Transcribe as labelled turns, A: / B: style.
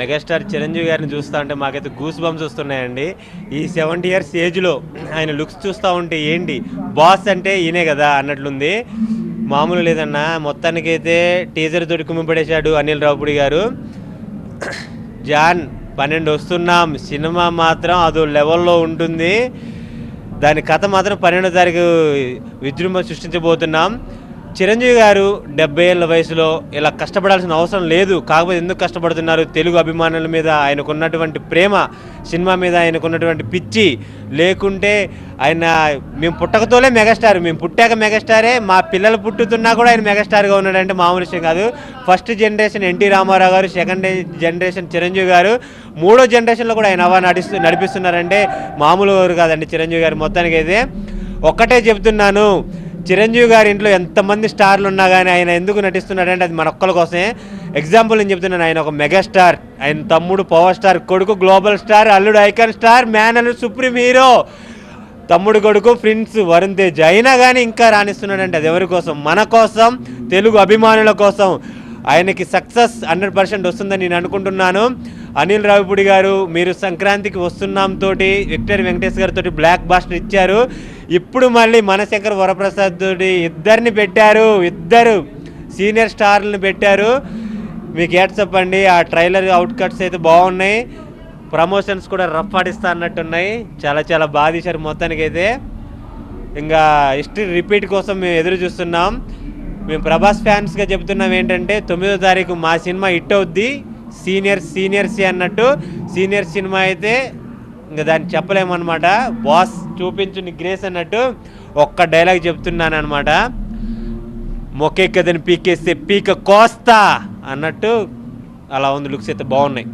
A: Megastar Chiranjeevi గారిని చూస్తూ ఉంటే మాకైతే గూస్ బంప్స్ వస్తున్నాయండి. ఈ 70 ఇయర్స్ ఏజ్లో ఆయన లుక్స్ చూస్తూ ఉంటే ఏంటి బాస్ అంటే ఈయనే కదా అన్నట్లుంది. మామూలు లేదన్నా. మొత్తానికైతే టీజర్ తోటి కుమ్మిపడేశాడు అనిల్ రావుపూడి గారు. జాన్ 12 వస్తున్నాం సినిమా మాత్రం అదో లెవెల్లో ఉంటుంది. దాని కథ మాత్రం 12వ తారీఖు విజృంభణ సృష్టించబోతున్నాం. చిరంజీవి గారు 70 ఏళ్ళ వయసులో ఇలా కష్టపడాల్సిన అవసరం లేదు. కాకపోతే ఎందుకు కష్టపడుతున్నారు? తెలుగు అభిమానుల మీద ఆయనకున్నటువంటి ప్రేమ, సినిమా మీద ఆయనకున్నటువంటి పిచ్చి లేకుంటే ఆయన మేము పుట్టకతోలే మెగాస్టార్, మేము పుట్టాక మెగాస్టారే, మా పిల్లలు పుట్టుతున్నా కూడా ఆయన మెగాస్టార్గా ఉన్నాడంటే మామూలు విషయం కాదు. ఫస్ట్ జనరేషన్ ఎన్టీ రామారావు గారు, సెకండ్ జనరేషన్ చిరంజీవి గారు, మూడో జనరేషన్లో కూడా ఆయన నడిపిస్తున్నారంటే మామూలు వారు కాదండి చిరంజీవి గారు. మొత్తానికి అయితే ఒక్కటే చెప్తున్నాను, చిరంజీవి గారి ఇంట్లో ఎంతమంది స్టార్లు ఉన్నా కానీ ఆయన ఎందుకు నటిస్తున్నాడంటే అది మన ఒక్కల కోసమే. ఎగ్జాంపుల్ నేను చెప్తున్నాను, ఆయన ఒక మెగాస్టార్, ఆయన తమ్ముడు పవర్ స్టార్, కొడుకు గ్లోబల్ స్టార్, అల్లుడు ఐకాన్ స్టార్, మ్యాన్ అల్లుడు సుప్రీం హీరో, తమ్ముడు కొడుకు ప్రిన్స్ వరుణ్ తేజ్, అయినా కానీ ఇంకా రాణిస్తున్నాడంటే అది ఎవరి కోసం? మన కోసం, తెలుగు అభిమానుల కోసం. ఆయనకి సక్సెస్ 100% వస్తుందని నేను అనుకుంటున్నాను. అనిల్ రావిపూడి గారు మీరు సంక్రాంతికి వస్తున్నాం తోటి విక్టర్ వెంకటేష్ గారితో బ్లాక్ బాస్టర్ ఇచ్చారు. ఇప్పుడు మళ్ళీ మనశంకర్ వరప్రసాద్ తోటి ఇద్దరిని పెట్టారు, ఇద్దరు సీనియర్ స్టార్లను పెట్టారు. మీకు హ్యాట్సప్ అండి. ఆ ట్రైలర్ అవుట్కట్స్ అయితే బాగున్నాయి, ప్రమోషన్స్ కూడా రఫ్ ఆడిస్తా అన్నట్టున్నాయి. చాలా చాలా బాగా తీశారు. మొత్తానికైతే ఇంకా హిస్టరీ రిపీట్ కోసం మేము ఎదురు చూస్తున్నాం. మేము ప్రభాస్ ఫ్యాన్స్గా చెప్తున్నాం ఏంటంటే 9వ తారీఖు మా సినిమా హిట్ అవుద్ది. సీనియర్సీ అన్నట్టు సీనియర్ సినిమా అయితే ఇంకా దాన్ని చెప్పలేమన్నమాట. బాస్ చూపించు నీ గ్రేస్ అన్నట్టు ఒక్క డైలాగ్ చెప్తున్నాను అనమాట. మొక్కే కదని పీకేస్తే పీక కోస్తా అన్నట్టు అలా ఉంది. లుక్స్ అయితే బాగున్నాయి.